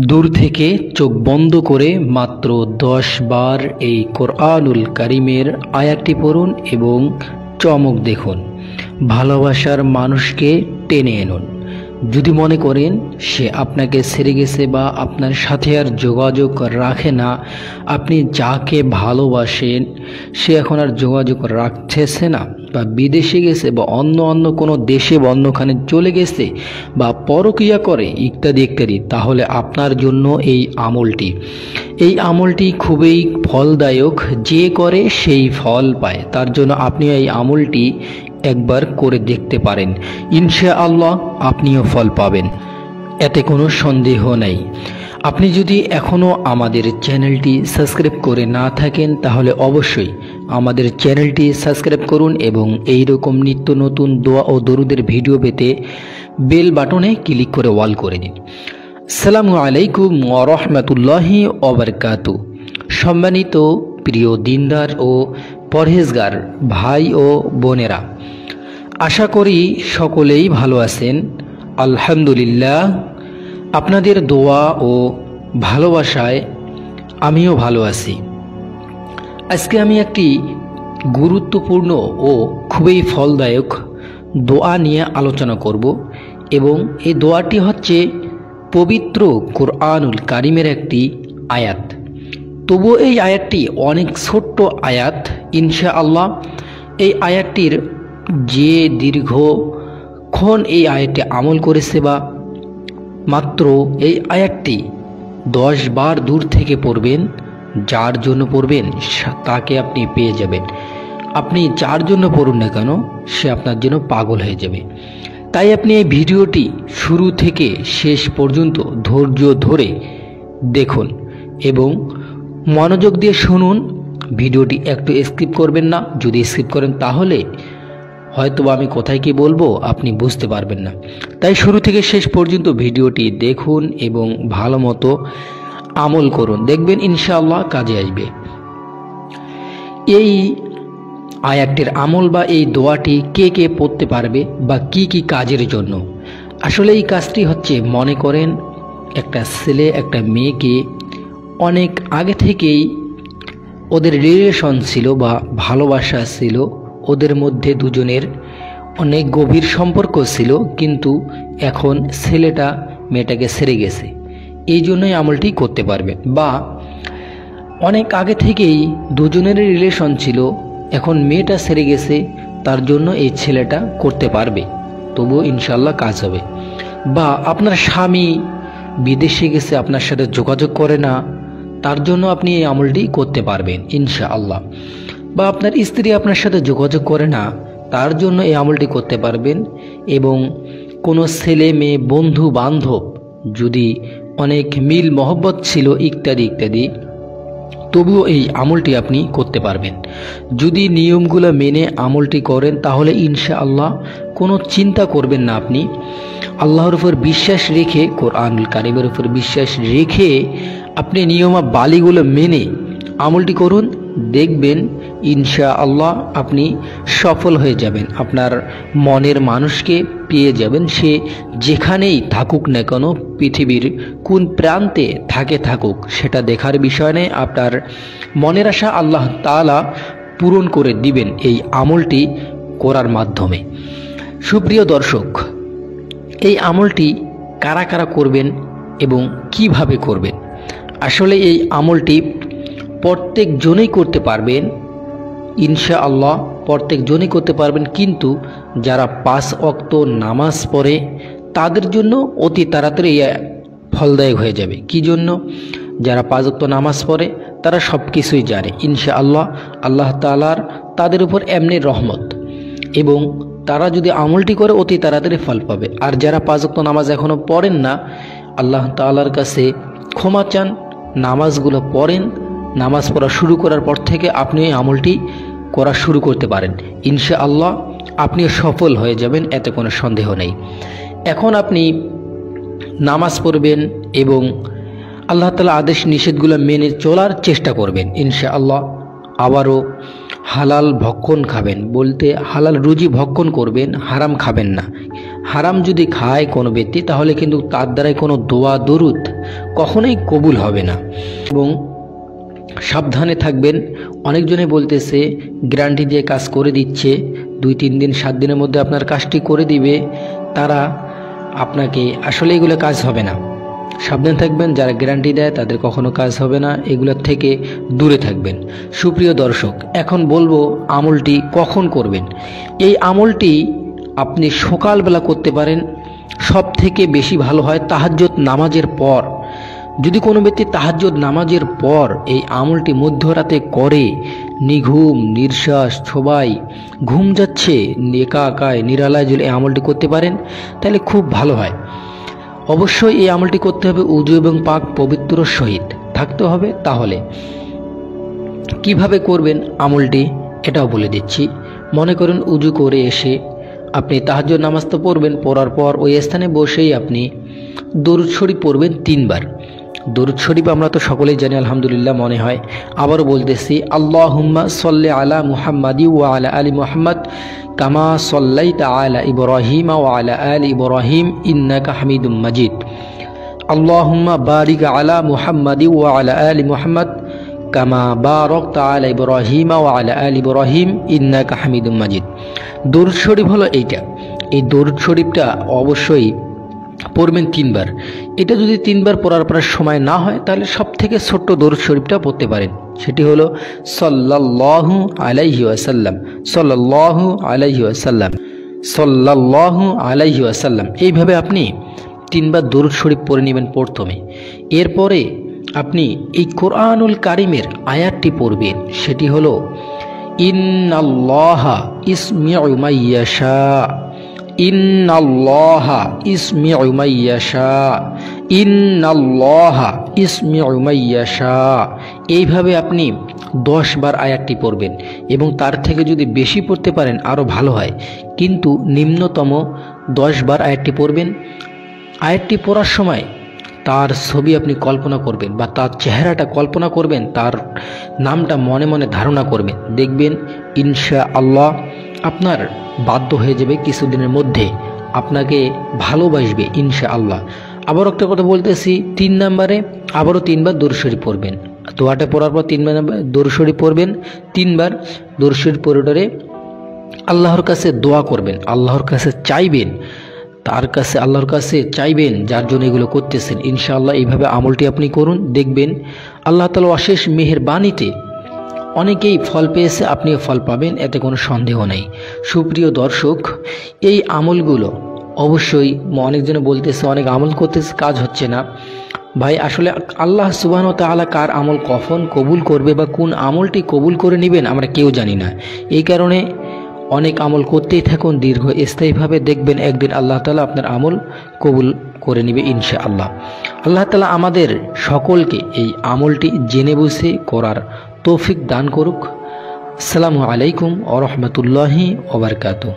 দূর থেকে চোখ বন্ধ করে মাত্র 10 বার এই কোরআনুল কারীমের আয়াতটি পড়ুন এবং চমক দেখুন। ভালোবাসার মানুষকে টেনে আনুন। যদি মনে করেন সে আপনাকে ছেড়ে গেছে বা আপনার সাথে আর যোগাযোগ রাখে না, আপনি যাকে ভালোবাসেন সে এখন আর যোগাযোগ রাখতেছে না বা বিদেশে গেছে বা অন্য কোনো দেশে বা অন্যখানে চলে গেছে বা পরকীয়া করে ইত্যাদি ইত্যাদি, তাহলে আপনার জন্য এই আমলটি খুবই ফলদায়ক। যে করে সেই ফল পায়। তার জন্য আপনি এই আমলটি একবার করে দেখতে পারেন। ইনশাআল্লাহ আপনিও ফল পাবেন, এতে কোনো সন্দেহ নেই। আপনি যদি এখনও আমাদের চ্যানেলটি সাবস্ক্রাইব করে না থাকেন তাহলে অবশ্যই আমাদের চ্যানেলটি সাবস্ক্রাইব করুন এবং এই রকম নিত্য নতুন দোয়া ও দরুদের ভিডিও পেতে বেল বাটনে ক্লিক করে অল করে দিন। আসসালামু আলাইকুম ওয়া রাহমাতুল্লাহি ওয়া বারাকাতুহু। সম্মানিত প্রিয় দিনদার ও পরহেজগার ভাই ও বোনেরা, আশা করি সকলেই ভালো আছেন। আলহামদুলিল্লাহ, আপনাদের দোয়া ও ভালোবাসায় আমিও ভালো আছি। আজকে আমি একটি গুরুত্বপূর্ণ ও খুবই ফলদায়ক দোয়া নিয়ে আলোচনা করব এবং এই দোয়াটি হচ্ছে পবিত্র কোরআনুল কারীমের একটি আয়াত। তবু এই আয়াতটি অনেক ছোট্ট আয়াত। ইনশাআল্লাহ এই আয়াতটির যে দীর্ঘক্ষণ এই আয়াতটি আমল করেছে বা মাত্র এই আয়াতটি 10 বার দূর থেকে পড়বেন, যার জন্য পড়বেন তাকে আপনি পেয়ে যাবেন। আপনি যার জন্য পড়ুন না কেন সে আপনার জন্য পাগল হয়ে যাবে। তাই আপনি এই ভিডিওটি শুরু থেকে শেষ পর্যন্ত ধৈর্য ধরে দেখুন এবং মনোযোগ দিয়ে শুনুন। ভিডিওটি একটু স্কিপ করবেন না। যদি স্কিপ করেন তাহলে হয়তো আমি কোথায় কি বলবো আপনি বুঝতে পারবেন না। তাই শুরু থেকে শেষ পর্যন্ত ভিডিওটি দেখুন এবং ভালো মতো আমল করুন, দেখবেন ইনশাআল্লাহ কাজে আসবে। এই আয়াতটির আমল বা এই দোয়াটি কে কে পড়তে পারবে বা কি কি কাজের জন্য? আসলে এই কাজটি হচ্ছে, মনে করেন একটা ছেলে একটা মেয়েকে অনেক আগে থেকেই ওদের রিলেশন ছিল বা ভালোবাসা ছিল, ওদের মধ্যে দুজনের অনেক গভীর সম্পর্ক ছিল, কিন্তু এখন ছেলেটা মেয়েটাকে ছেড়ে গেছে, এই জন্যই আমলটি করতে পারবে। বা অনেক আগে থেকেই দুজনের রিলেশন ছিল, এখন মেয়েটা ছেড়ে গেছে, তার জন্য এই ছেলেটা করতে পারবে, তবুও ইনশাল্লাহ কাজ হবে। বা আপনার স্বামী বিদেশে গেছে, আপনার সাথে যোগাযোগ করে না, তার জন্য আপনি এই আমলটি করতে পারবেন ইনশাআল্লাহ। বা আপনার স্ত্রী আপনার সাথে যোগাযোগ করে না, তার জন্য এই আমলটি করতে পারবেন। এবং কোনো ছেলে মেয়ে বন্ধু বান্ধব যদি অনেক মিল মহব্বত ছিল ইত্যাদি ইত্যাদি, তবুও এই আমলটি আপনি করতে পারবেন। যদি নিয়মগুলো মেনে আমলটি করেন তাহলে ইনশাআল্লাহ কোনো চিন্তা করবেন না। আপনি আল্লাহর উপর বিশ্বাস রেখে, কোরআনুল কারীমের উপর বিশ্বাস রেখে আপনি নিয়মাবলীগুলো মেনে আমলটি করুন, দেখবেন ইনশাআল্লাহ আপনি সফল হয়ে যাবেন। আপনার মনের মানুষকে পেয়ে যাবেন, সে যেখানেই থাকুক না কেন, পৃথিবীর কোন প্রান্তে থাকুক, সেটা দেখার বিষয় নেই। আপনার মনের আশা আল্লাহ তাআলা পূরণ করে দিবেন এই আমলটি করার মাধ্যমে। সুপ্রিয় দর্শক, এই আমলটি কারা কারা করবেন এবং কিভাবে করবেন? আসলে এই আমলটি প্রত্যেকজনেই করতে পারবেন ইনশাআল্লাহ, প্রত্যেকজনই করতে পারবেন। কিন্তু যারা 5 ওয়াক্ত নামাজ পড়ে তাদের জন্য অতি তাড়াতাড়ি ফলদায়ক হয়ে যাবে। কি জন্য? যারা 5 ওয়াক্ত নামাজ পড়ে তারা সব কিছুই জানে ইনশাআল্লাহ। আল্লাহ তাআলার তাদের উপর এমনি রহমত, এবং তারা যদি আমলটি করে অতি তাড়াতাড়ি ফল পাবে। আর যারা 5 ওয়াক্ত নামাজ এখনও পড়েন না, আল্লাহ তাআলার কাছে ক্ষমা চান, নামাজগুলো পড়েন। নামাজ পড়া শুরু করার পর থেকে আপনি এই আমলটি করা শুরু করতে পারেন ইনশাআল্লাহ, আপনিও সফল হয়ে যাবেন, এতে কোনো সন্দেহ নেই। এখন আপনি নামাজ পড়বেন এবং আল্লাহ তাআলা আদেশ নিষেধগুলো মেনে চলার চেষ্টা করবেন ইনশাআল্লাহ। আবারও হালাল ভক্ষণ খাবেন, বলতে হালাল রুজি ভক্ষণ করবেন, হারাম খাবেন না। হারাম যদি খায় কোনো ব্যক্তি, তাহলে কিন্তু তার দ্বারাই কোনো দোয়া দরুদ কখনোই কবুল হবে না। এবং সাবধানে থাকবেন। অনেকজনে বলতেছে গ্যারান্টি দিয়ে কাজ করে দিচ্ছে, 2-3 দিন 7 দিনের মধ্যে আপনার কাজটি করে দিবে, তারা আপনাকে আসলে এগুলো কাজ হবে না। সাবধান থাকবেন, যারা গ্যারান্টি দেয় তাদের কখনো কাজ হবে না, এগুলোর থেকে দূরে থাকবেন। সুপ্রিয় দর্শক, এখন বলবো আমলটি কখন করবেন। এই আমলটি আপনি সকালবেলা করতে পারেন, সব থেকে বেশি ভালো হয় তাহাজ্জুদ নামাজের পর। যদি কোনো ব্যক্তি তাহাজ্জুদ নামাজের পর এই আমলটি মধ্যরাতে করে, নিঘুম নিঃশ্বাস সবাই ঘুম যাচ্ছে, একা একায় নিরালায় যদি এই আমলটি করতে পারেন তাহলে খুব ভালো হয়। অবশ্যই এই আমলটি করতে হবে উযু এবং পাক পবিত্র সহিত থাকতে হবে। তাহলে কিভাবে করবেন আমলটি এটাও বলে দিচ্ছি। মনে করুন উযু করে এসে আপনি তাহাজ্জুদ নামাজ তো পড়বেন, পড়ার পর ওই স্থানে বসেই আপনি দরুদ শরীফ পড়বেন 3 বার। দরুদ শরীফ আমরা তো সকলেই জানি, আলহামদুলিল্লাহ মনে হয়। আবারও বলতেছি, আল্লাহুম্মা সাল্লি আলা মুহাম্মাদি ওয়া আলা আলি মুহাম্মাদ কামা সাল্লাইতা আলা ইব্রাহিম ওয়া আলা আলি ইব্রাহিম ইন্নাকা হামিদুম মাজিদ। আল্লাহুম্মা বারিক আলা মুহাম্মাদি ওয়া আলা আলি মুহাম্মাদ কামা বারাকতা আলা ইব্রাহিম ওয়া আলা আলি ইব্রাহিম ইন্নাকা হামিদুম মাজিদ। দরুদ শরীফ হলো এইটা। এই দরুদ শরীফটা অবশ্যই পড়বেন 3 বার। এটা যদি 3 বার পড়ার পর সময় না হয়, তাহলে সব থেকে ছোট্ট দরুদ শরীফটা পড়তে পারেন। সেটি হলো সাল্লাল্লাহু আলাইহি ওয়াসাল্লাম, সাল্লাল্লাহু আলাইহি ওয়াসাল্লাম, সাল্লাল্লাহু আলাইহি ওয়াসাল্লাম। এইভাবে আপনি 3 বার দরুদ শরীফ পড়ে নেবেন প্রথমে। এরপরে আপনি এই কোরআনুল কারিমের আয়াতটি পড়বেন, সেটি হলো ইন্নাল্লাহা ইসমিউ মাইয়াশা, ইন্নাল্লাহা ইসমিউ মাইয়াশা, ইন্নাল্লাহা ইসমিউ মাইয়াশা। এইভাবে আপনি 10 বার আয়াতটি পড়বেন, এবং তার থেকে যদি বেশি পড়তে পারেন আরও ভালো হয়, কিন্তু নিম্নতম 10 বার আয়াতটি পড়বেন। আয়াতটি পড়ার সময় তার ছবি আপনি কল্পনা করবেন, বা তার চেহারাটা কল্পনা করবেন, তার নামটা মনে মনে ধারণা করবেন। দেখবেন ইনশাআল্লাহ আপনার বাধ্য হয়ে যাবে, কিছুদিনের মধ্যে আপনাকে ভালোবাসবে ইনশাআল্লাহ। আবার একটা কথা বলতেছি, 3 নম্বরে আবারও 3 বার দরুদ শরীফ পড়বেন। দোয়াটা পড়ার পর 3 বার দরুদ শরীফ পড়বেন। 3 বার দরুদ শরীফ পড়ে আল্লাহর কাছে দোয়া করবেন, আল্লাহর কাছে চাইবেন, তার কাছে আল্লাহর কাছে চাইবেন যার জন্য এগুলো করতেছেন। ইনশাআল্লাহ এইভাবে আমলটি আপনি করুন, দেখবেন আল্লাহ তাআলা অশেষ মেহেরবানিতে অনেকেই ফল পেয়েছে, আপনিও ফল পাবেন, এতে কোনো সন্দেহ নেই। সুপ্রিয় দর্শক, এই আমলগুলো অবশ্যই অনেকজনে বলতেছে অনেক আমল করতেছে, কাজ হচ্ছে না। ভাই, আসলে আল্লাহ সুবহানাহু ওয়া তাআলা কার আমল কখন কবুল করবে বা কোন আমলটি কবুল করে নেবেন আমরা কেউ জানি না। এই কারণে অনেক আমল করতেই থাকুন দীর্ঘস্থায়ীভাবে, দেখবেন একদিন আল্লাহ তাআলা আপনার আমল কবুল করে নেবে ইনশাআল্লাহ। আল্লাহ তাআলা আমাদের সকলকে এই আমলটি জেনে বুঝে করার তৌফিক দান করুক। আসসালামু আলাইকুম ওয়া রাহমাতুল্লাহি ওয়া বারাকাতুহু।